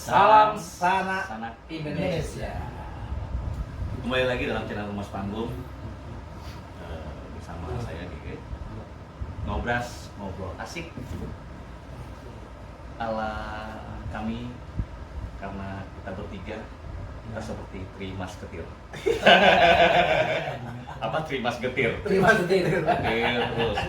Salam Sanak Sanak Indonesia. Kembali lagi dalam channel Rumas Panggung bersama saya Gege. Ngobrol asik ala kami, karena kita bertiga kita seperti Tri Musketeer. Apa Tri Musketeer? Terima kasih. Terus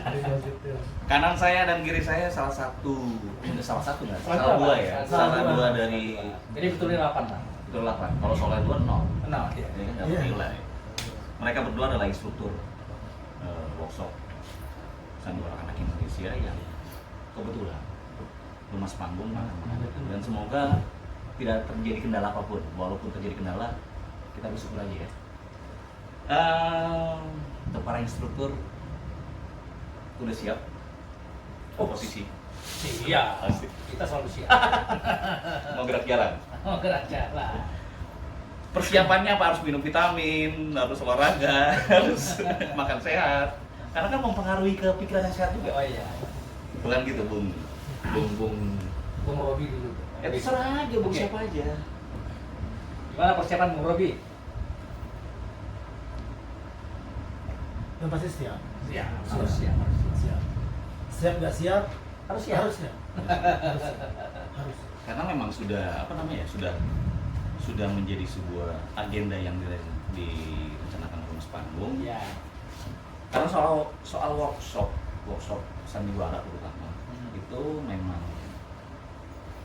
kanan saya dan kiri saya salah dua ya, salah dua dari Jadi betulnya 8 lah. itu 8. Kalau soalnya 2 0. Kenal ya. Ini kan dapat nilai. Mereka berdua adalah instruktur workshop sandiwara anak Indonesia yang kebetulan Rumas Panggung dan semoga tidak terjadi kendala apapun. Walaupun terjadi kendala, kita bersyukur aja ya. Untuk para instruktur udah siap posisi Siap. Asik. Kita selalu siap. mau gerak jalan. Oh, gerak jalan. Persiapannya apa? Harus minum vitamin, harus olahraga, harus makan sehat. Karena kan mempengaruhi ke pikiran yang sehat juga. Oh iya. Bukan gitu, Bung Bung Robi dulu. Ya terserah aja, Bung, Oke. siapa aja. Gimana persiapan Bung Robi? Yang pasti siap. Siap. Harus siap. Harus siap. Siap. Siap nggak siap? Harus siap. Harus siap. Harus siap. Harus. Karena memang sudah sudah menjadi sebuah agenda yang direncanakan Rumas Panggung. Iya. Karena soal workshop sandiwara terutama itu memang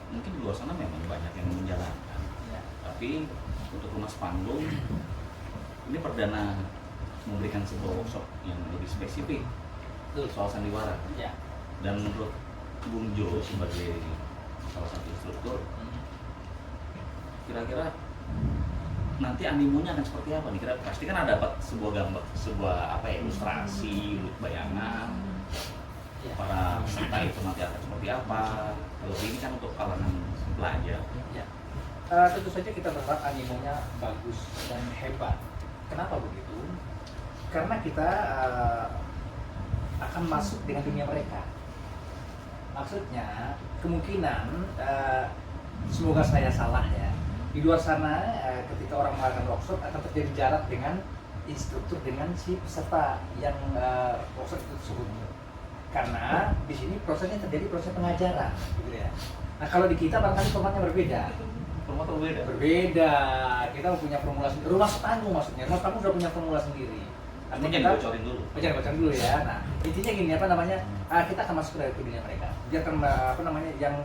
mungkin di luar sana memang banyak yang menjalankan. Iya. Tapi untuk Rumas Panggung ini perdana memberikan sebuah workshop yang lebih spesifik soal sandiwara. Iya. Dan menurut Bung Jo sebagai salah satu instruktur, kira-kira nanti animonya akan seperti apa nih? Kira pasti kan ada dapat sebuah gambar, sebuah ilustrasi, bayangan Iya. para peserta itu nanti akan seperti apa. Kalau ini kan untuk kalangan pelajar. Ya. Tentu saja kita berharap animonya bagus dan hebat. Kenapa begitu? Karena kita akan masuk dengan dunia mereka. Maksudnya kemungkinan semoga saya salah ya. Di luar sana ketika orang melakukan workshop akan terjadi jarak dengan instruktur dengan si peserta yang workshop itu tersebut. Karena di sini prosesnya terjadi proses pengajaran, gitu ya. Nah kalau di kita barangkali formatnya berbeda. Format berbeda. Berbeda. Kita punya formula sendiri. Rumas Panggung maksudnya. Rumas Panggung sudah punya formula sendiri. Artinya kita bocorin dulu. bocorin dulu ya. Nah intinya gini apa namanya? Kita akan masuk ke dunia mereka. Dia akan apa namanya? Yang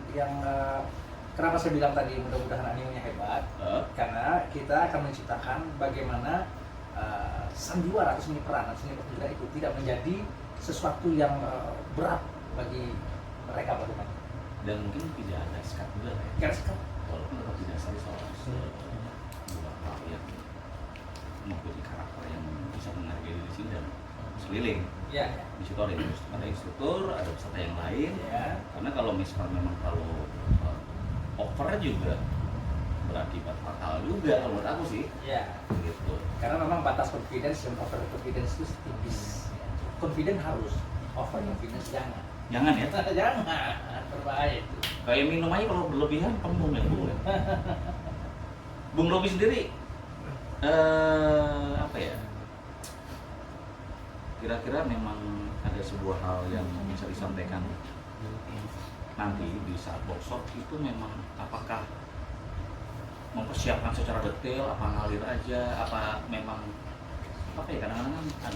kenapa saya bilang tadi mudah-mudahan animonya hebat? Karena kita akan menciptakan bagaimana sandiwara atau seni peran atau seni pertunjukan itu tidak menjadi sesuatu yang berat bagi mereka bagaimana? Dan mungkin tidak ada sekat juga ya. Karena sekarang Walaupun tetap didasari soal sebuah hal yang mempunyai karakter yang bisa menghargai diri sendiri dan seliling. ya, Di situ ada instruktur, ada peserta yang lain. ya. Karena kalau misalkan memang terlalu over juga berakibat fatal juga kalau menurut aku sih. Ya, Gitu. karena memang batas confidence dan over confidence itu tipis. Confident harus, over confidence jangan. Jangan ya. Jangan, berbahaya itu. Kayak minum aja kalau berlebihan kembung ya, Bung. Bung Robi sendiri apa ya? Kira-kira memang ada sebuah hal yang bisa disampaikan nanti di saat workshop itu memang apakah mempersiapkan secara detail, apa ngalir aja, apa memang apa ya, kadang-kadang kan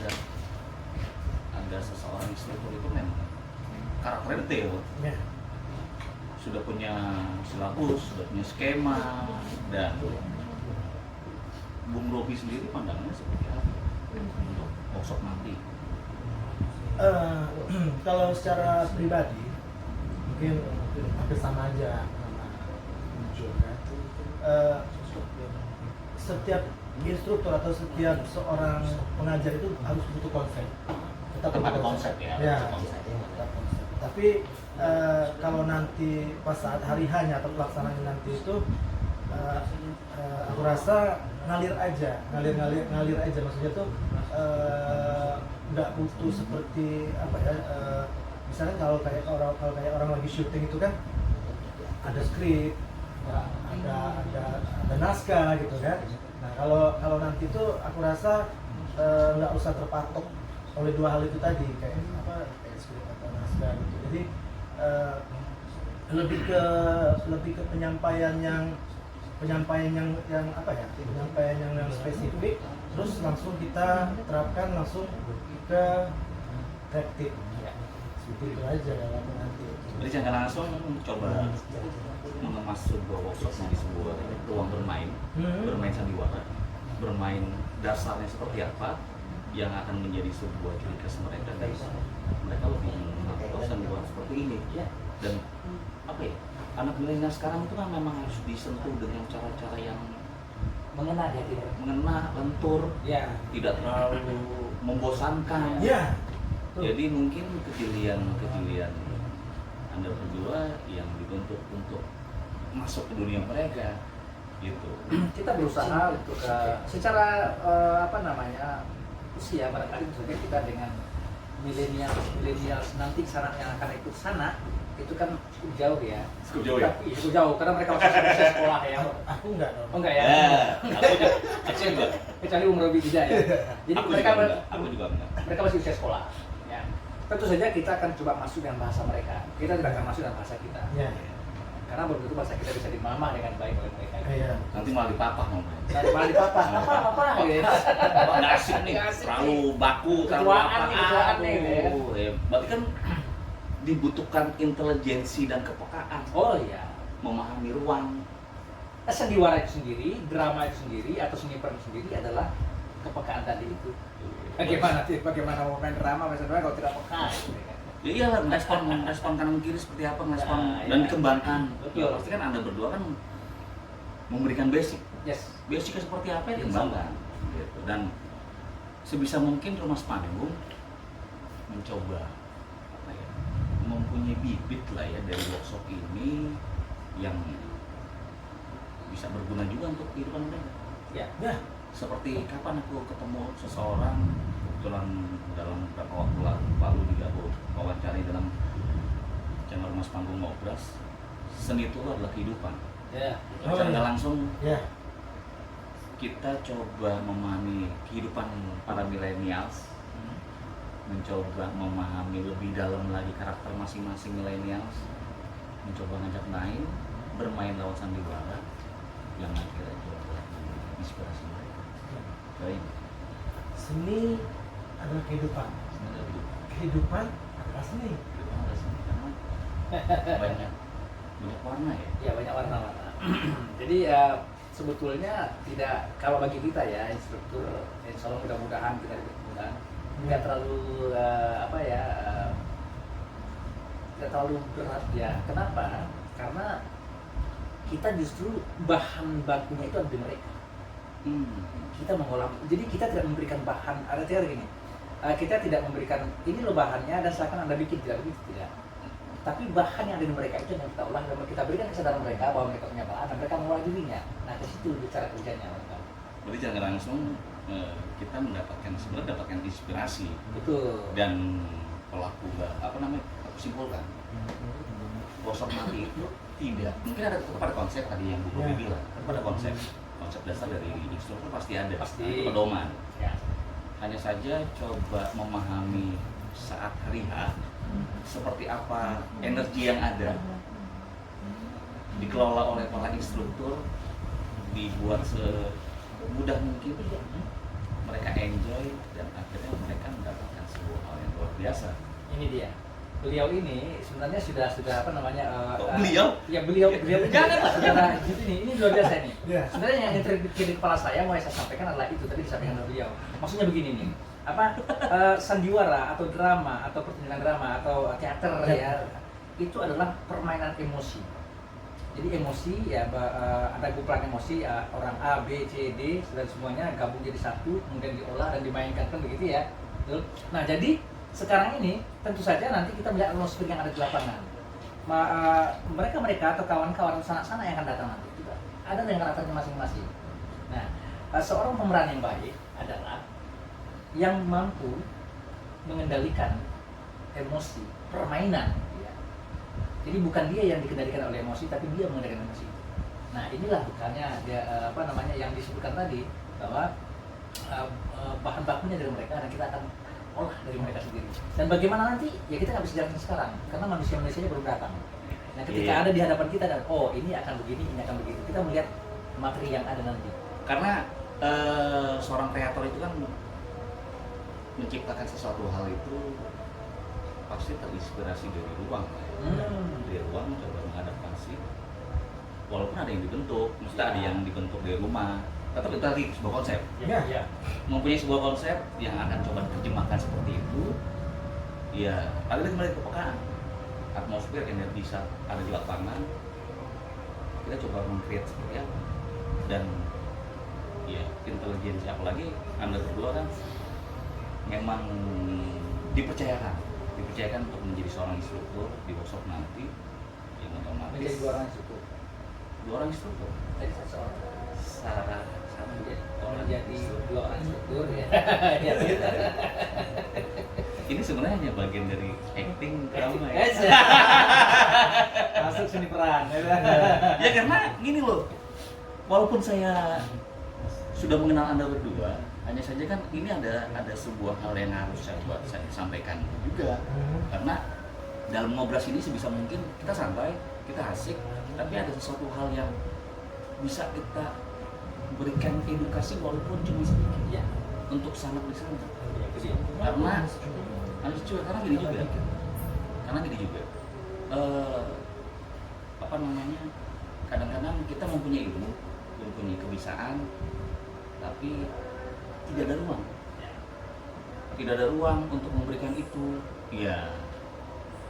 ada seseorang instruktur itu memang karakter detail, Ya. sudah punya silabus, sudah punya skema, dan Bung Robi sendiri pandangannya seperti apa untuk workshop nanti? Kalau secara pribadi mungkin hampir sama aja sama muncul ya. Setiap instruktur atau setiap seorang pengajar itu harus butuh konsep. Tetap ada konsep ya. Ya, Konsep. tetap konsep. Tapi kalau nanti pas saat hari hanya atau pelaksanaan nanti itu aku rasa ngalir aja maksudnya tuh nggak butuh seperti apa ya, misalnya kalau kayak orang lagi syuting itu kan ada skrip, ada naskah gitu kan. Nah kalau nanti tuh aku rasa nggak usah terpatok oleh dua hal itu tadi, kayak skrip atau naskah gitu. Jadi lebih ke penyampaian yang apa ya, penyampaian yang spesifik, terus langsung kita terapkan langsung ke kreatif. Seperti itu aja kalau nanti. Jadi jangan langsung coba mengemas sebuah workshop menjadi sebuah ruang bermain sandiwara, bermain dasarnya seperti apa yang akan menjadi sebuah ciri khas mereka, dan mereka lebih mengenal sandiwara seperti ini. Dan apa ya, anak milenial sekarang itu kan memang harus disentuh dengan cara-cara yang Mengena dia tidak. mengena, lentur, Ya. tidak terlalu membosankan. Ya. Jadi mungkin kejelian Anda berdua yang dibentuk untuk masuk ke dunia mereka gitu. Kita berusaha untuk secara usia barangkali misalnya kita dengan milenial nanti sana yang akan ikut sana itu kan jauh ya. Cukup jauh ya? Tapi cukup jauh karena mereka masih usia sekolah ya. Aku enggak dong. Oh enggak ya? Kecil enggak? Kecuali umur lebih tidak ya. Jadi Aku juga enggak. mereka masih usia sekolah. Ya. Tentu saja kita akan coba masuk dengan bahasa mereka. Kita tidak akan masuk dengan bahasa kita. Ya. Karena belum tentu bahasa kita bisa dimamah dengan baik oleh mereka. Iya. Nanti malah dipapah ngomongnya. Nah, malah di papa, apa gitu. Nggak asik nih, Nggak asik terlalu nih. baku, terlalu Ketuaan apa. nih, ketuaan nih, ya. Berarti kan dibutuhkan intelijensi dan kepekaan. Oh iya. Memahami ruang. Sandiwara itu sendiri, drama itu sendiri, atau seni peran itu sendiri adalah kepekaan tadi itu. Bagaimana mau main drama, main drama kalau tidak peka? Ya iyalah, respon kanan kiri seperti apa, respon Ya, dan ya. dikembangkan. Betul. Ya, pasti kan Anda berdua kan memberikan basic. Yes. Basicnya seperti apa ya dikembangkan. Gitu. Dan sebisa mungkin Rumah Panggung mencoba apa ya, mempunyai bibit lah ya dari workshop ini yang bisa berguna juga untuk kehidupan mereka. Ya. Ya. Seperti kapan aku ketemu seseorang, kebetulan dalam beberapa waktu lalu juga aku wawancari dalam channel Mas Panggung Ngobras, seni itu adalah kehidupan. Ya. Secara nggak langsung Ya. kita coba memahami kehidupan para millennials, mencoba memahami lebih dalam lagi karakter masing-masing millennials, mencoba ngajak main, bermain lewat sandiwara yang akhirnya juga inspirasi mereka. Baik. Seni adalah kehidupan. Kehidupan adalah seni. Banyak warna ya. Ya banyak warna-warna. Jadi sebetulnya tidak, kalau bagi kita ya instruktur, insya Allah mudah-mudahan kita mudah nggak terlalu nggak terlalu berat ya. Kenapa? Karena kita justru bahan bakunya itu ada di mereka. Kita mengolah, jadi kita tidak memberikan bahan, ada teori gini, kita tidak memberikan ini loh bahannya dan silakan Anda bikin, tidak begitu, tidak. Tapi bahan yang ada di mereka itu yang kita olah dan kita berikan kesadaran mereka bahwa mereka punya bahan dan mereka mengolah dirinya. Nah, ke situ cara kerjanya mereka. Berarti jangan langsung kita sebenarnya mendapatkan inspirasi. Betul. Dan kalau aku aku simpulkan, workshop nanti itu tidak, mungkin tetap ada konsep tadi yang Bu Bobi bilang, tetap ada konsep dasar dari instruktur pasti ada, Pasti. itu pedoman. Ya. Hanya saja coba memahami saat hari H seperti apa energi yang ada, dikelola oleh para instruktur, dibuat semudah mungkin, mereka enjoy dan akhirnya mereka mendapatkan sebuah hal yang luar biasa. Ini dia. Beliau ini sebenarnya sudah apa namanya? Beliau? Ya beliau janganlah saudara. Ini luar biasa ini. Ya. Sebenarnya yang terpikir di kepala saya mau saya sampaikan adalah itu tadi disampaikan oleh beliau. Maksudnya begini nih, sandiwara atau drama atau pertunjukan drama atau teater ya itu adalah permainan emosi. Jadi emosi ya ada kumpulan emosi ya, orang A, B, C, D dan semuanya gabung jadi satu, kemudian diolah dan dimainkan kan begitu ya. Betul? Nah jadi sekarang ini tentu saja nanti kita melihat atmosfer yang ada di lapangan. Mereka atau kawan-kawan sana-sana yang akan datang nanti juga ada dengan karakternya masing-masing. Nah, seorang pemeran yang baik adalah yang mampu mengendalikan emosi, permainan. Ya. Jadi bukan dia yang dikendalikan oleh emosi, tapi dia mengendalikan emosi. Nah inilah bukannya dia apa namanya yang disebutkan tadi bahwa bahan bakunya dari mereka dan kita akan olah dari mereka sendiri. Dan bagaimana nanti ya kita nggak bisa jelasin sekarang karena manusia-manusianya belum datang. Nah ketika ada di hadapan kita dan oh ini akan begini, ini akan begitu, kita melihat materi yang ada nanti. Karena seorang kreator itu kan menciptakan sesuatu hal itu pasti terinspirasi dari ruang. Dari ruang coba mengadaptasi. Walaupun ada yang dibentuk, mesti ada yang dibentuk dari rumah. Tetap itu tadi sebuah konsep. Ya. Mempunyai sebuah konsep yang akan coba diterjemahkan seperti itu. Ya, paling kembali ke kepekaan. Atmosfer energi saat ada di lapangan. Kita coba meng-create seperti apa. Dan ya, intelijensi apalagi Anda berdua kan memang dipercayakan untuk menjadi seorang instruktur di workshop nanti yang otomatis Menjadi dua orang instruktur. Tadi seorang. Sarah Menjadi dua orang instruktur ya. Ini sebenarnya hanya bagian dari acting drama ya. Masuk seni peran. Ya karena gini loh, walaupun saya sudah mengenal Anda berdua, hanya saja kan ini ada sebuah hal yang harus saya sampaikan juga. Karena dalam ngobras ini sebisa mungkin kita santai, kita asik, tapi ada sesuatu hal yang bisa kita berikan edukasi walaupun cuma sedikit ya untuk sangat di sana. Karena harus juga karena gini juga. Apa namanya? Kadang-kadang kita mempunyai ilmu, mempunyai kebiasaan, tapi tidak ada ruang untuk memberikan itu. Ya,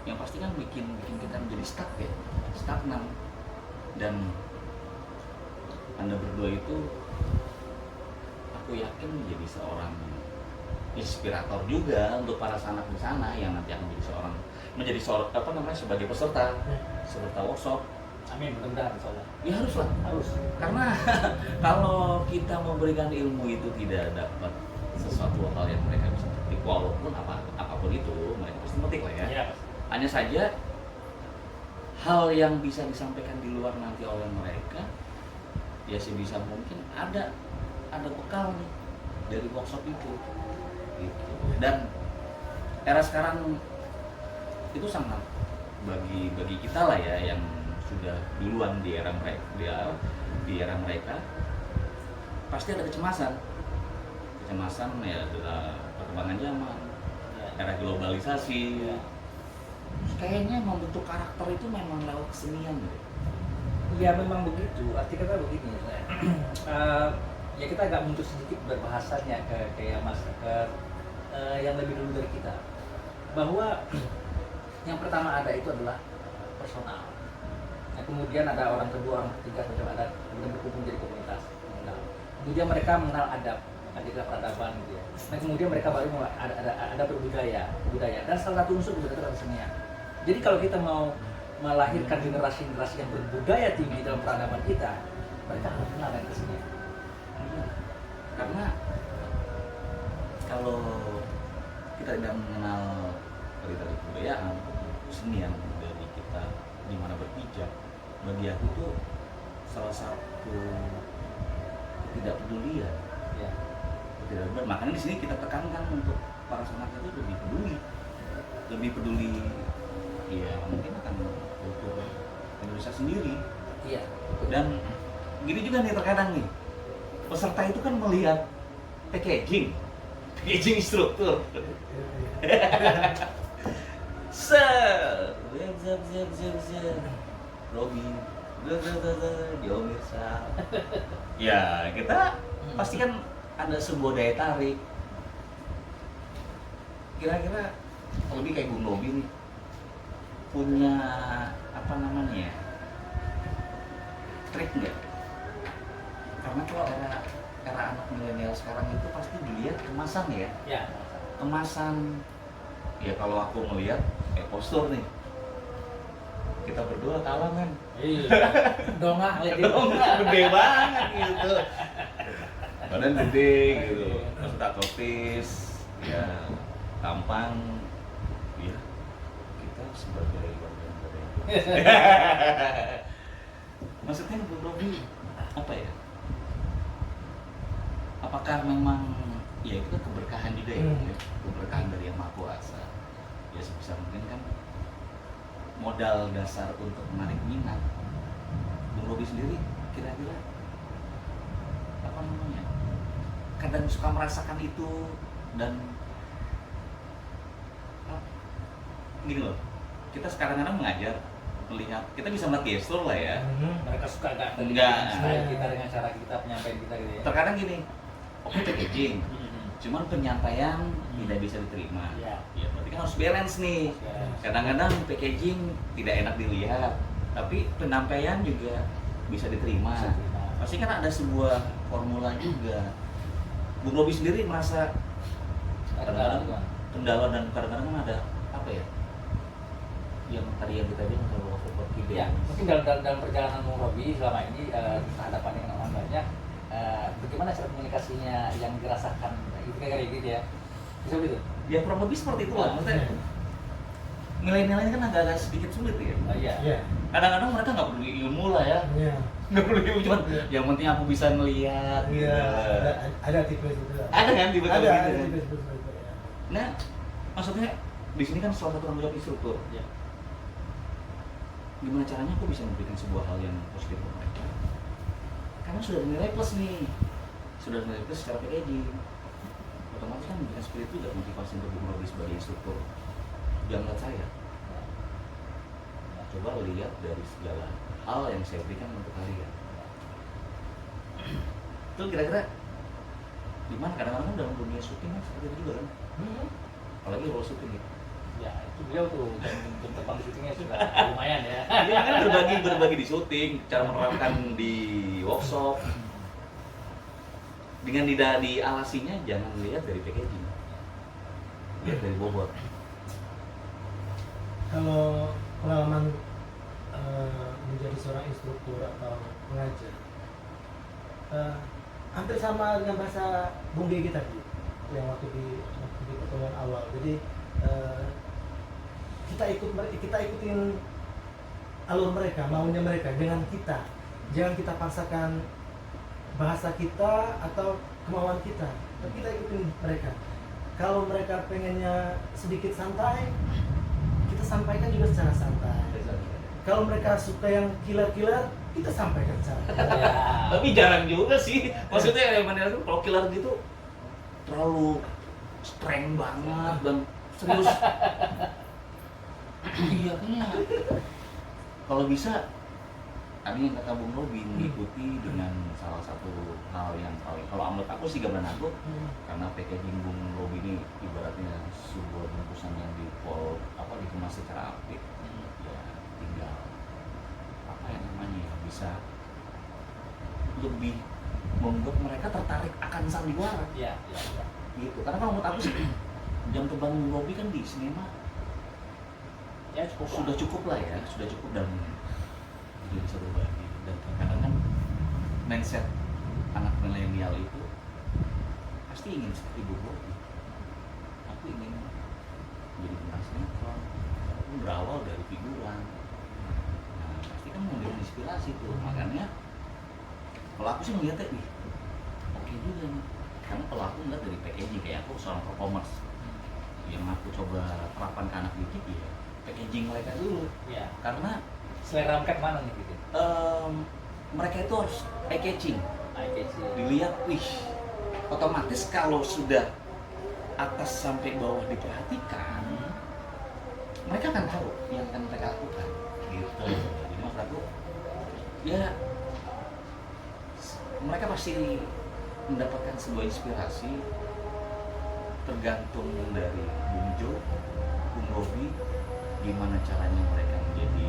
yang pasti kan bikin kita menjadi stagnan. Dan Anda berdua itu aku yakin menjadi seorang inspirator juga untuk para sanak di sana yang nanti akan menjadi seorang sebagai peserta workshop. Amin, mudah-mudahan insyaallah. Ya harus. Karena kalau kita memberikan ilmu itu tidak dapat sesuatu hal yang mereka bisa petik, walaupun apapun itu mereka pasti petik lah ya. Ya. Hanya saja hal yang bisa disampaikan di luar nanti oleh mereka ya sebisa mungkin ada bekal nih dari workshop itu gitu. Dan era sekarang itu sangat bagi kita lah ya yang sudah duluan di era mereka pasti ada kecemasan ya adalah perkembangan zaman, era globalisasi. Kayaknya membentuk karakter itu memang lewat kesenian gitu. Ya memang begitu, arti kata begini ya kita agak mundur sedikit berbahasanya kayak Mas yang lebih dulu dari kita, bahwa yang pertama ada itu adalah personal. Nah, kemudian ada orang kedua, orang ketiga, sampai ada kemudian berkumpul menjadi komunitas. Nah, kemudian mereka mengenal adab, ada peradaban gitu ya. Nah kemudian mereka baru mulai ada budaya, dan salah satu unsur budaya itu adalah kesenian. Jadi kalau kita mau melahirkan generasi-generasi yang berbudaya tinggi dalam peradaban kita, mereka harus kenal dengan kesenian. Karena kalau kita tidak mengenal dari kebudayaan, kesenian dari kita di mana berpijak, bagi aku itu salah satu ketidakpedulian. Ya. Makanya di sini kita tekankan untuk para sanak itu lebih peduli ya mungkin akan kultur Indonesia sendiri. Iya. Dan gini juga nih terkadang nih peserta itu kan melihat packaging struktur. Robin, Jomirsa. Ya kita pasti kan ada sebuah daya tarik. Kira-kira lebih kayak Bung Robi nih punya apa namanya ya, trik nggak? Karena kalau era anak milenial sekarang itu pasti dilihat kemasan ya. Ya. Kemasan. Ya kalau aku melihat postur nih, kita berdua kalah kan. Iya. Dongah, gede banget gitu. Badan gede gitu, terus tak totis, ya tampang, ya kita sebagai warga negara Maksudnya Bung Robi apa ya? Apakah memang ya itu kan keberkahan juga ya, ya? Keberkahan dari Yang Maha Kuasa. Ya sebisa mungkin kan modal dasar untuk menarik minat. Bung Robi sendiri kira-kira apa namanya? Kadang suka merasakan itu dan gini loh. Kita kadang-kadang mengajar melihat, kita bisa melihat gestur lah ya. Mereka suka nggak Enggak. style kita dengan cara kita penyampaian kita gitu ya. Terkadang gini, oke packaging, cuman penyampaian tidak bisa diterima. Iya. Ya berarti kan harus balance nih. Balance. Kadang-kadang packaging tidak enak dilihat, tapi penyampaian juga bisa diterima. Bisa diterima. Pasti kan ada sebuah formula juga. Bung Robi sendiri merasa kadang-kadang kendala dan kadang-kadang kan ada apa ya? Yang tadi yang kita bilang kalau seperti Ya, mungkin dalam perjalanan Bung Robi selama ini berhadapan dengan orang banyak, bagaimana cara komunikasinya yang dirasakan itu kayak gitu ya? Bisa begitu? ya kurang lebih seperti itu lah. Maksudnya nilai-nilainya kan agak sedikit sulit ya. Iya. Iya. Kadang-kadang mereka nggak perlu ilmu lah ya. Iya. Nggak perlu ilmu, cuman yang penting aku bisa ngelihat. Iya. Ada tipe itu. Ada kan tipe Ada gitu kan? tipe seperti itu. Ya. Nah, maksudnya di sini kan salah satu tanggung jawab instruktur. Iya. Gimana caranya aku bisa memberikan sebuah hal yang positif untuk mereka? Karena sudah nilai plus nih, sudah nilai plus secara packaging. Otomatis kan memberikan spirit juga motivasi untuk Bung Robi sebagai instruktur. Jangan lihat saya. Nah, coba lihat dari segala hal yang saya berikan untuk kalian. Itu kira-kira gimana? Kadang-kadang dalam dunia syuting kan seperti itu juga kan? Apalagi role syuting gitu. Ya, itu beliau tuh jam terbang di syutingnya sudah lumayan ya. Iya kan berbagi di syuting, cara menerapkan di workshop. Dengan tidak dialasinya jangan lihat dari packaging, lihat dari bobot. Kalau pengalaman menjadi seorang instruktur atau pengajar, hampir sama dengan bahasa Bung Gigi tadi yang waktu di pertemuan awal. Jadi kita ikutin alur mereka, maunya mereka dengan kita. Jangan kita paksakan bahasa kita atau kemauan kita, tapi kita ikutin mereka. Kalau mereka pengennya sedikit santai, kita sampaikan juga secara santai. Kalau mereka suka yang kilat-kilat, kita sampaikan secara kilat. Ya. Tapi jarang juga sih. Maksudnya yang mana itu kalau killer gitu terlalu strength banget dan serius. Iya kayaknya. Kalau bisa tadi yang kata Bung Robi mengikuti dengan salah satu hal yang paling, kalau menurut aku sih gambaran aku karena packaging Bung Robi ini ibaratnya sebuah bungkusan yang dikemas secara apik, ya tinggal apa yang namanya ya, bisa lebih membuat mereka tertarik akan sandiwara. Iya. Gitu. Karena kalau menurut aku sih jam terbang Bung Robi kan di sinema Ya cukup. sudah cukup lah ya, sudah cukup dan dia bisa berbagi. Dan kadang kan mindset anak milenial itu pasti ingin seperti Bung Robi. Aku ingin jadi bintang sinetron, aku berawal dari figuran. Nah, pasti kan memberikan inspirasi tuh. Makanya kalau aku sih melihatnya, oke juga nih. Karena kalau aku melihat dari packaging, kayak aku seorang performers yang aku coba terapkan ke anak didik ya packaging mereka dulu. Ya. Karena Selera mereka mana nih gitu? mereka itu harus eye-catching. Eye-catching. Dilihat, otomatis kalau sudah atas sampai bawah diperhatikan, mereka akan tahu yang akan mereka lakukan. Gitu. Jadi maksud aku, ya mereka pasti mendapatkan sebuah inspirasi tergantung dari Bung Jo, Bung Robi, gimana caranya mereka menjadi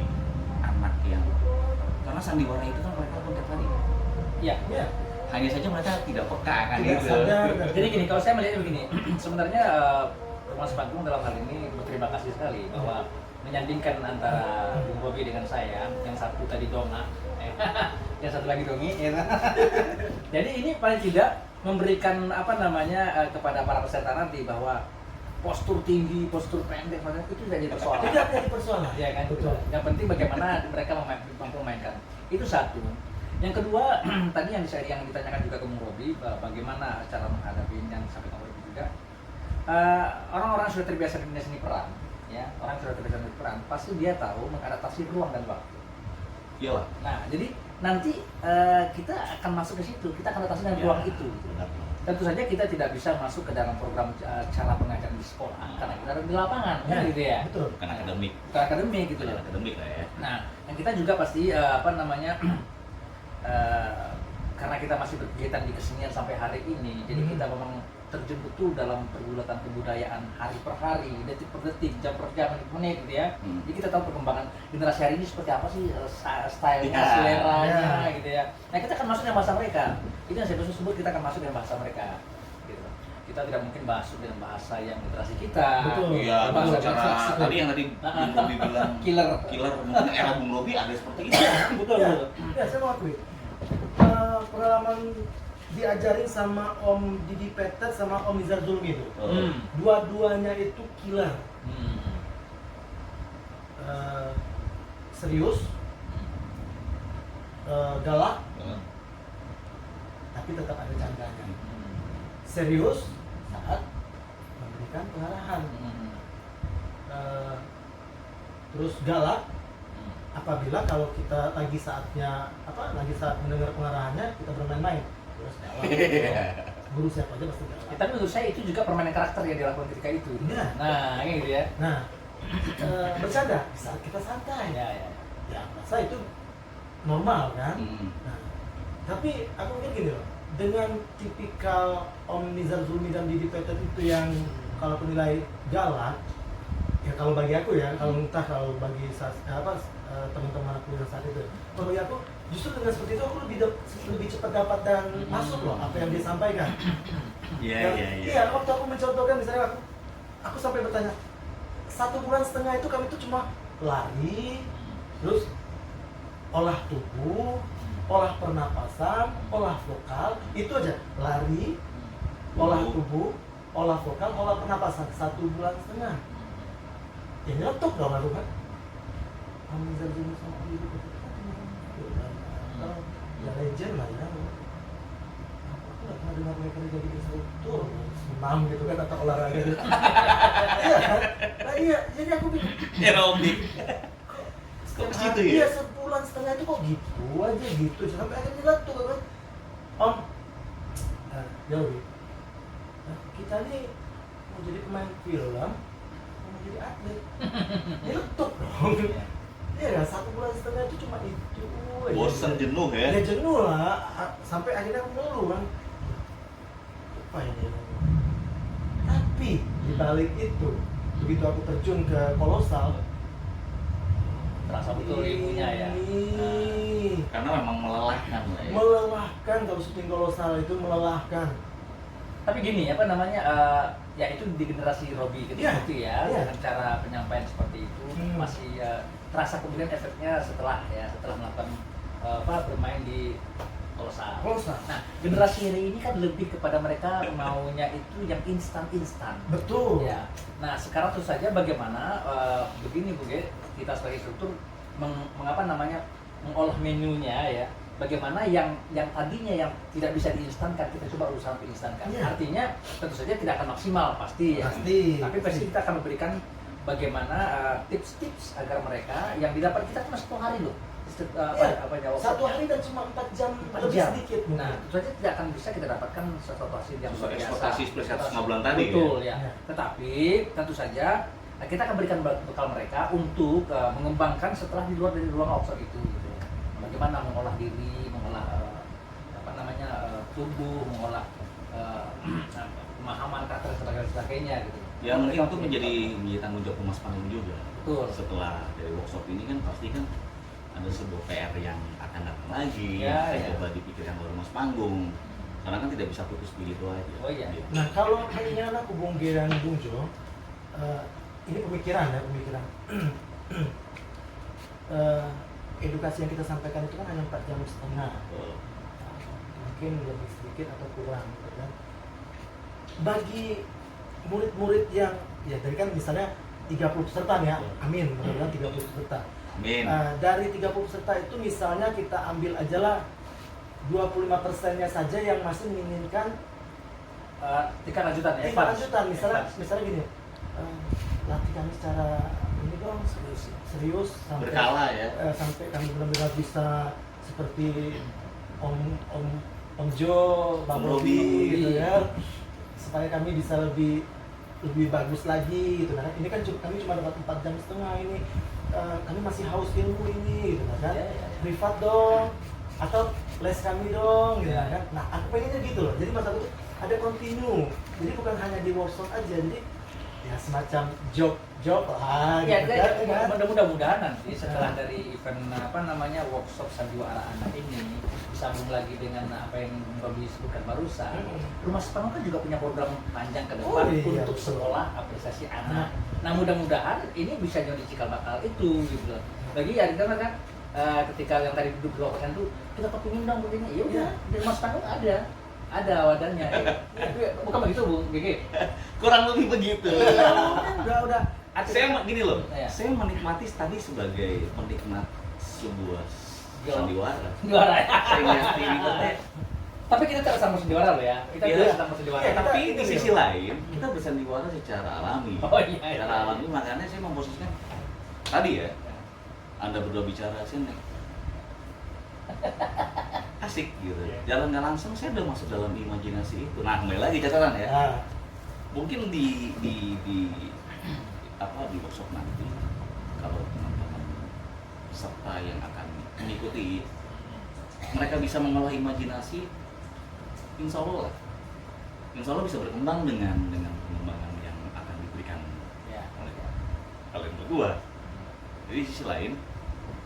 anak yang, karena sandiwara itu kan mereka pun tiap hari. Iya. Ya. Hanya saja mereka tidak peka kan Tidak gitu. sadar. Jadi gini, kalau saya melihatnya begini, sebenarnya Mas Panggung dalam hal ini berterima kasih sekali bahwa menyandingkan antara Bung Robi dengan saya, yang satu tadi dongak, yang satu lagi dongi, ya. Jadi ini paling tidak memberikan kepada para peserta nanti bahwa postur tinggi, postur pendek, itu tidak jadi persoalan. Tidak jadi persoalan. Ya kan? Betul. Yang penting bagaimana mereka mampu memainkan Itu satu. Yang kedua, tadi yang ditanyakan juga ke Bung Robi, bagaimana cara menghadapi ini yang sampai Bung Robi juga. Orang-orang sudah terbiasa dengan seni peran, ya. Orang sudah terbiasa dengan peran, pasti dia tahu mengadaptasi ruang dan waktu. Iyalah. Nah, jadi nanti kita akan masuk ke situ, kita akan adaptasi dengan ruang itu. Benar. Tentu saja kita tidak bisa masuk ke dalam program cara pengajaran di sekolah, karena kita ada di lapangan, kan gitu ya. Betul. Bukan akademik. Bukan akademik gitu Bukan loh. akademik lah ya. Nah, yang kita juga pasti karena kita masih berkegiatan di kesenian sampai hari ini, jadi kita memang terjun betul dalam pergulatan kebudayaan hari per hari, detik per detik, jam per jam, menit per menit gitu ya. Jadi kita tahu perkembangan generasi hari ini seperti apa sih, stylenya, seleranya gitu ya. Nah, kita akan masuk dengan bahasa mereka. Itu yang saya sebut, kita akan masuk dengan bahasa mereka. Gitu. Kita tidak mungkin masuk dengan bahasa yang generasi kita. Betul. Iya, Bahasa cara tadi yang tadi Bung Robi bilang killer. mungkin era Bung Robi ada seperti itu. Betul. Ya, saya mau akui. Pengalaman diajarin sama Om Didi Petet sama Om Izar Zulmi itu. Dua-duanya itu killer. Serius, galak, tapi tetap ada candanya. Serius saat memberikan pengarahan. Terus galak apabila kalau kita lagi saat mendengar pengarahannya kita bermain-main. Terus guru siapa aja pasti galak. Ya, tapi menurut saya itu juga permainan karakter yang dilakukan ketika itu. Iya. Nah, ini gitu ya. Nah, bercanda saat kita santai. Ya, rasa itu normal kan. Nah, tapi aku mungkin gini loh, dengan tipikal Om Nizar Zulmi dan Didi Petet itu yang kalau penilai galak, ya kalau bagi aku ya, kalau bagi teman-teman aku yang saat itu, kalau bagi aku justru dengan seperti itu aku lebih cepat dapat dan masuk loh apa yang dia sampaikan. Iya, waktu aku mencontohkan misalnya aku sampai bertanya 1,5 bulan itu kami tuh cuma lari, terus olah tubuh, olah pernapasan, olah vokal, itu aja. Lari, olah tubuh, olah vokal, olah pernapasan 1,5 bulan. Ya nyetok dong aku kan. Kami jadi sama diri ya legend lah ya. Aku nggak pernah dengar mereka jadi instruktur, senam gitu kan atau olahraga gitu. Iya kan? Nah iya, jadi aku bingung. Aerobik. Kok gitu ya? Iya, 1,5 bulan itu kok gitu aja gitu. Sampai akhirnya jatuh kan. Om, ya udah. Kita nih mau jadi pemain film, mau jadi atlet. Nyetuk dong. Iya kan, 1,5 bulan itu cuma itu. Bosan, jenuh ya? Ya jenuh lah. Sampai akhirnya aku ngeluh kan. Apa ini? Tapi di balik itu, begitu aku terjun ke kolosal, Terasa betul ilmunya ya. Karena memang melelahkan lah ya. Melelahkan kalau syuting kolosal itu melelahkan. Tapi gini, ya itu di generasi Robi ketika itu ya, dengan cara penyampaian seperti itu masih terasa kemudian efeknya setelah melakukan bermain di kolosal. Nah, generasi ini kan lebih kepada mereka maunya itu yang instan. Betul. Ya. Nah, sekarang tentu saja bagaimana begini Bu Ge, kita sebagai struktur mengolah menunya ya. Bagaimana yang tadinya yang tidak bisa diinstankan kita coba usaha untuk instankan. Artinya tentu saja tidak akan maksimal pasti ya. Tapi pasti kita akan memberikan bagaimana tips-tips agar mereka yang didapat kita cuma 1 hari loh. Satu hari dan cuma 4 jam lebih sedikit. Nah, tentu saja tidak akan bisa kita dapatkan sesuatu hasil yang luar biasa. Ekspektasi seperti 1,5 bulan tadi. Betul ya. Tetapi tentu saja kita akan berikan bekal mereka untuk mengembangkan setelah di luar dari ruang workshop itu. Gitu. Bagaimana mengolah diri, mengolah tubuh, mengolah pemahaman karakter dan sebagainya gitu. Ya mungkin itu menjadi tanggung jawab Mas Panggung juga. Betul. Setelah dari workshop ini kan pasti kan ada sebuah PR yang akan datang lagi. Coba dipikirkan oleh Mas Panggung. Karena kan tidak bisa putus begitu aja. Oh iya. Gitu. Nah kalau keinginan aku Bung G dan Bung Jo, ini pemikiran. Edukasi yang kita sampaikan itu kan hanya 4,5 jam. Mungkin lebih sedikit atau kurang gitu kan. Bagi murid-murid yang ya tadi kan misalnya 30 peserta ya, amin, mudah-mudahan 30 peserta. Amin. Dari 30 peserta itu misalnya kita ambil aja lah 25%-nya saja yang masih menginginkan tingkat lanjutan ya. tingkat lanjutan. Misalnya gini, latih kami secara ini dong serius sampai Berkala ya. Sampai kami benar-benar bisa seperti Om Jo, Bang Om Robi Robi. gitu ya, supaya kami bisa lebih bagus lagi gitu. Nah, ini kan kami cuma dapat 4 jam setengah ini, kami masih haus ilmu ini gitu kan. Ya, ya, ya. Privat dong atau les kami dong gitu Ya. kan. Nah, aku pengennya gitu loh. Jadi masa itu ada kontinu. Jadi bukan hanya di workshop aja. Jadi ya semacam job lah Ya, gitu ya, kan. mudah-mudahan nanti setelah dari event workshop sandiwara anak ini disambung lagi dengan apa yang Robi sebutkan barusan. Rumah Sepanggung kan juga punya program panjang ke depan Oh, iya, untuk betul. sekolah apresiasi anak. Nah, mudah-mudahan ini bisa jadi cikal bakal itu gitu loh. Bagi ya kita kan ketika yang tadi duduk 2% tuh kita kepingin dong begini. Ya udah, di Rumah Sepanggung ada wadahnya. Bukan begitu, Bu Gigi? Kurang lebih begitu. Udah. Saya gini loh, Iya. saya menikmati tadi sebagai penikmat sebuah Yo. sandiwara. Juara ya. Saya ngeliat ini tuh, Tapi kita tidak sama sandiwara loh ya. Kita Iya. tidak sama sandiwara. Iya, tapi kita- di sisi lain kita bersandiwara secara alami. Oh iya. Secara alami makanya saya memposisikan tadi ya. Anda berdua bicara sini asik gitu. Jalan nggak langsung saya udah masuk dalam imajinasi itu. Nah, kembali lagi catatan ya. Nah, Mungkin di workshop nanti kalau teman-teman peserta yang akan mengikuti mereka bisa mengolah imajinasi, insya Allah bisa berkembang dengan pengembangan yang akan diberikan Ya. oleh kalian berdua. Jadi di sisi lain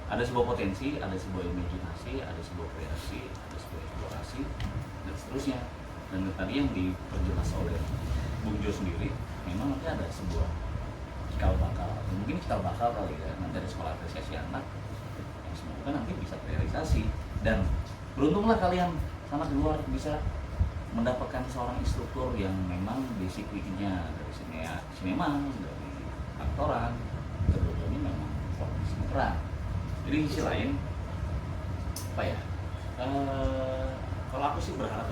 ada sebuah potensi, ada sebuah imajinasi, ada sebuah kreasi, ada sebuah eksplorasi dan seterusnya. Dan tadi yang diperjelas oleh Bung Jo sendiri, memang nanti ada sebuah cikal bakal, mungkin cikal bakal kali ya, nanti dari sekolah apresiasi anak yang semoga nanti bisa terrealisasi. Dan beruntunglah kalian sana di luar bisa mendapatkan seorang instruktur yang memang basicnya dari sinema, dari aktoran, kedua-duanya memang fokus sinetron. Jadi di sisi lain, apa ya? Kalau aku sih berharap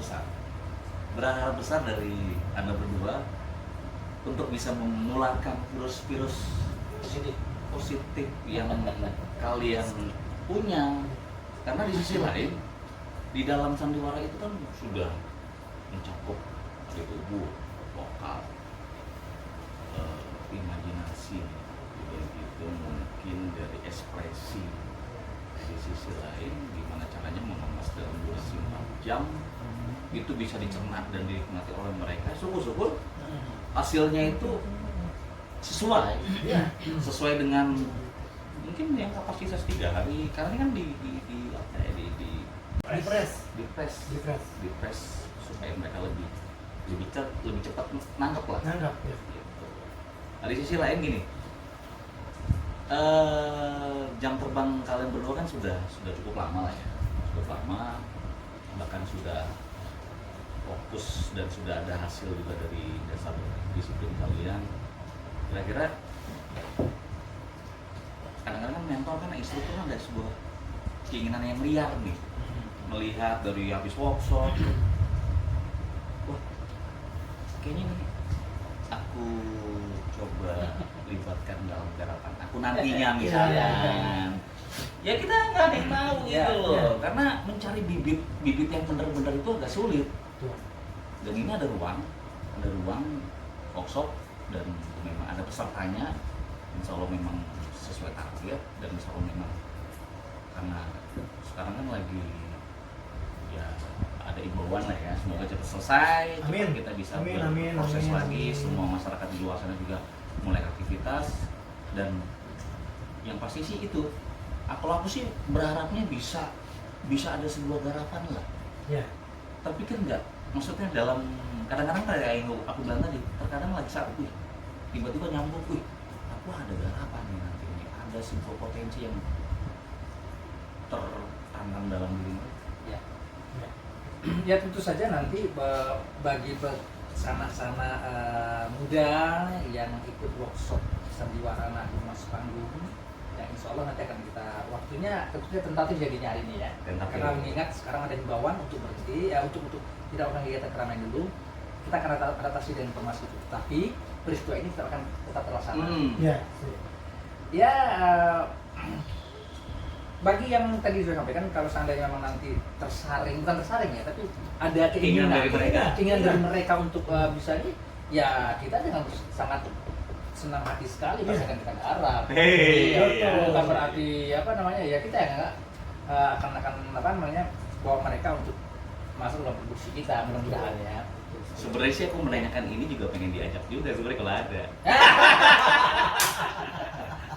besar dari Anda berdua untuk bisa menularkan virus positif yang kalian punya. Karena di sisi lain, di dalam sandiwara itu kan sudah mencakup dari tubuh, vokal, imajinasi, itu mungkin dari ekspresi. Di sisi lain, gimana caranya mengemas dalam durasi 4 jam itu bisa dicerna dan dinikmati oleh mereka. Syukur-syukur hasilnya itu sesuai, sesuai dengan mungkin yang kapasitas 3 hari. Karena ini kan di press supaya mereka lebih cepat nangkep lah. nganggap ya. Gitu. Nah, di sisi lain gini, jam terbang kalian berdua kan sudah cukup lama lah ya, bahkan sudah fokus dan sudah ada hasil juga dari dasar disiplin kalian. Kira-kira kadang-kadang kan mentor kan instruktur kan ada sebuah keinginan yang liar nih, melihat dari habis workshop, wah kayaknya nih aku coba libatkan dalam garapan aku nantinya misalnya. Ya kita nggak ada yang tahu gitu loh, karena mencari bibit yang benar-benar itu agak sulit. Dan ini ada ruang workshop dan memang ada pesertanya, insya Allah memang sesuai target dan insya Allah memang karena sekarang kan lagi ya ada imbauan lah ya, semoga cepat selesai, cepat kita bisa proses lagi, semua masyarakat di luar sana juga mulai aktivitas. Dan yang pasti sih itu, kalau aku sih berharapnya bisa ada sebuah garapan lah. Ya. Terpikir nggak? Maksudnya dalam kadang-kadang kayak yang aku bilang tadi, terkadang lagi saat tiba-tiba nyambung, aku ada garapan nih nanti ini, ada sebuah potensi yang tertanam dalam diri. Ya tentu saja nanti bagi sana-sana muda yang ikut workshop sandiwara anak Rumah Sepanggung Ya, insya Allah nanti akan kita waktunya tentunya tentatif jadinya hari ini ya. Tentatif. Karena mengingat sekarang ada himbauan untuk berhenti, ya untuk tidak melakukan kegiatan keramaian dulu. Kita akan adaptasi dengan informasi itu. Tapi peristiwa ini akan tetap terlaksana. Ya. Ya, bagi yang tadi sudah sampaikan, kalau seandainya memang nanti tersaring, bukan tersaring ya, tapi ada Keinginan dari mereka. keinginan dari mereka untuk bisa ini, ya kita dengan sangat senang hati sekali pasti akan kita garap. Bukan berarti apa namanya ya kita yang akan apa namanya bawa mereka untuk masuk dalam produksi kita mudah-mudahan ya. Sebenarnya sih aku menanyakan ini juga pengen diajak juga sebenarnya kalau ada.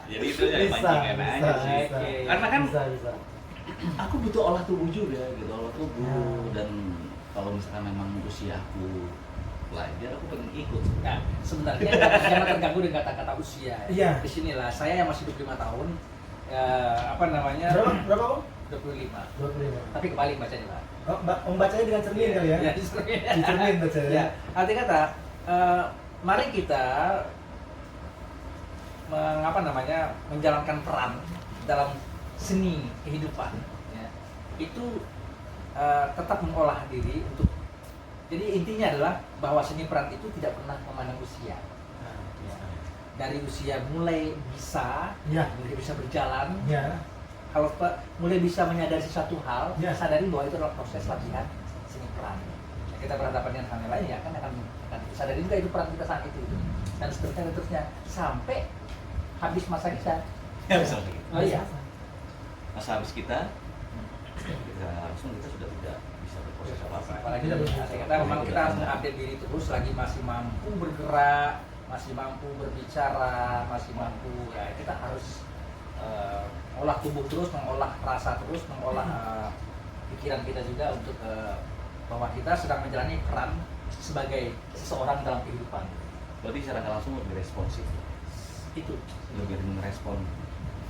Jadi itu jadi pancingan aja sih. Oke. Karena kan bisa. aku butuh olah tubuh juga gitu, olah tubuh dan kalau misalkan memang usia aku belajar, aku pengen ikut. Nah, sebenarnya jangan terganggu dengan kata-kata usia. Iya. Di sinilah saya yang masih 25 tahun, apa namanya? Berapa Om? 25. 25. Tapi kebalik bacanya, Pak. Oh, membacanya dengan cermin kali ya? Ya, di cermin. Di cermin bacanya. Ya, arti kata, mari kita menjalankan peran dalam seni kehidupan. Ya. Itu tetap mengolah diri untuk. Jadi intinya adalah bahwa seni peran itu tidak pernah memandang usia. Ya. Dari usia mulai bisa berjalan. Ya. Kalau mulai bisa menyadari sesuatu hal, Ya. sadari bahwa itu adalah proses latihan seni peran. Ya, kita berhadapan dengan hal yang lain ya kan akan sadari juga itu peran kita saat itu. Dan seterusnya sampai habis masa kita. Ya, misalnya gitu. Oh iya. Masa habis kita langsung kita sudah tidak bisa berproses apa-apa. Apalagi Tidak saya betul. kata memang kita harus mengupdate diri terus, lagi masih mampu bergerak, masih mampu berbicara, masih mampu ya kita harus olah tubuh terus, mengolah rasa terus, mengolah pikiran kita juga untuk bahwa kita sedang menjalani peran sebagai seseorang dalam kehidupan. Berarti secara nggak langsung lebih responsif, Itu. lebih merespon.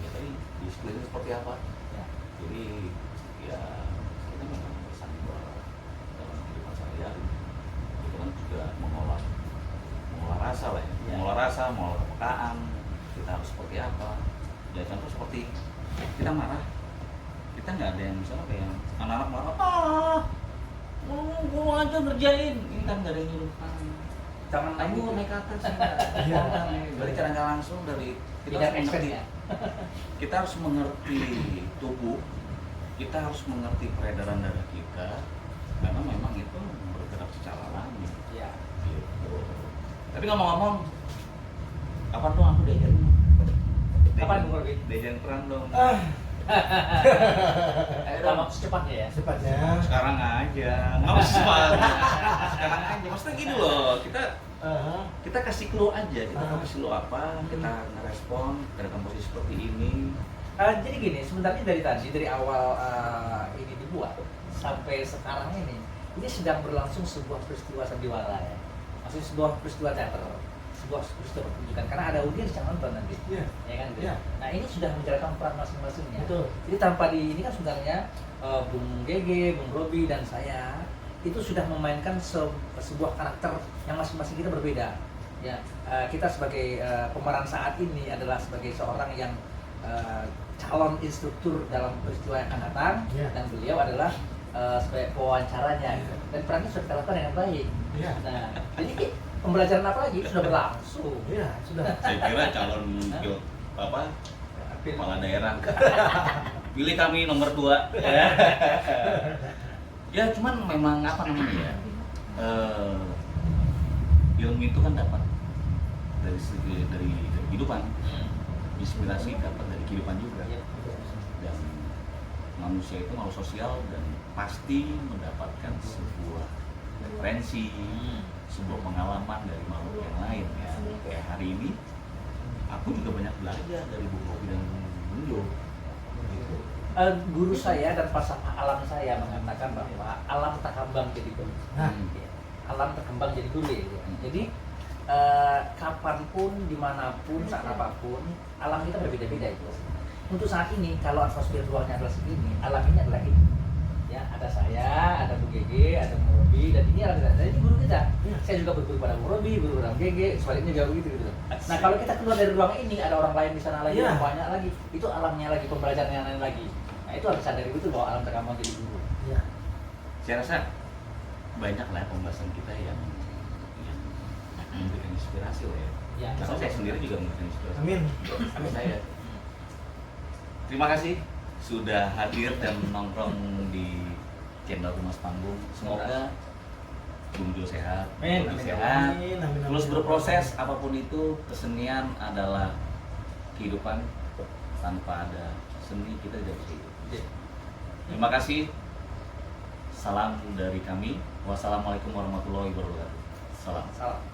Ya tadi di sekeliling seperti apa? Ya. Jadi ya kita memang bersandar dalam kehidupan sehari-hari. Itu kan juga mengolah rasa lah ya. Ya. Mengolah rasa, mengolah kepekaan. Kita harus seperti apa? Ya contoh seperti kita marah, kita nggak ada yang misalnya kayak anak-anak marah, gua aja ngerjain, ini kan nggak ada yang nyuruh Jangan kamu naik ke atas. Iya. Dari cara nggak langsung dari kita tidak harus mengerti, expert ya. kita harus mengerti tubuh, kita harus mengerti peredaran darah kita, karena memang itu bergerak secara alami. Ya. Gitu. Tapi ngomong-ngomong, kapan dong aku diajarin? Kapan Bung Robi? Diajarin peran dong. Ayo dong, secepatnya ya. Cepatnya. Sekarang aja, nggak usah. Sekarang aja, maksudnya gini loh, kita kasih clue aja, kita kasih clue apa, kita ngerespon dalam posisi seperti ini. Jadi gini, sebenarnya dari awal ini dibuat sampai sekarang ini sedang berlangsung sebuah peristiwa sandiwara ya. Maksudnya sebuah peristiwa teater, sebuah peristiwa pertunjukan karena ada audiens yang nonton nanti. Iya. Ya kan? Iya. Nah, ini sudah menjalankan peran masing-masingnya. Betul. Jadi tanpa ini kan sebenarnya Bung Gege, Bung Robi dan saya itu sudah memainkan sebuah karakter yang masing-masing kita berbeda. Ya, kita sebagai pemeran saat ini adalah sebagai seorang yang calon instruktur dalam peristiwa yang akan datang, Ya. dan beliau adalah sebagai pewawancaranya. Ya. Dan perannya sudah kita lakukan dengan baik. Iya. Nah, jadi pembelajaran apa lagi sudah berlangsung. Iya, sudah. Saya kira calon kepala daerah. Pilih kami nomor 2. Ya cuman memang apa namanya ya, ilmu itu kan dapat dari kehidupan, inspirasi dapat dari kehidupan juga. Iya. Dan manusia itu makhluk sosial dan pasti mendapatkan sebuah referensi, sebuah pengalaman dari makhluk yang lain ya. Kayak hari ini aku juga banyak belajar dari Bung Robi dan Bung Bunjo. Gitu. Guru saya dan falsafah alam saya mengatakan bahwa alam terkembang jadi guru. Nah. Ya, alam terkembang jadi guru. Ya. Jadi kapanpun, dimanapun, saat apapun, alam kita berbeda-beda itu. Untuk saat ini, kalau atmosfer ruangnya adalah segini, alam ini adalah ini. Ya, ada saya, ada Bu Gege, ada Bu Robi, dan ini alam kita. Jadi guru tidak. Iya. Saya juga berguru pada Bung Robi, guru pada GG, sebaliknya juga begitu gitu. Nah kalau kita keluar dari ruang ini ada orang lain di sana lagi, Iya. yang banyak lagi, itu alamnya lagi, pembelajaran yang lain lagi. Nah itu harus sadari betul bahwa alam terkamu jadi guru. Iya. Saya rasa banyak lah pembahasan kita yang memberikan inspirasi lah ya. Ya. Karena saya sendiri juga memberikan inspirasi. Amin. Sama saya. Terima kasih sudah hadir dan nongkrong di channel Rumas Panggung. Semoga Bung Jo sehat, Amin. Bung Amin. sehat, Amin, amin, amin. terus berproses. Apapun itu, kesenian adalah kehidupan. Tanpa ada seni kita tidak bisa hidup. Terima kasih. Salam dari kami. Wassalamualaikum warahmatullahi wabarakatuh. Salam. Salam.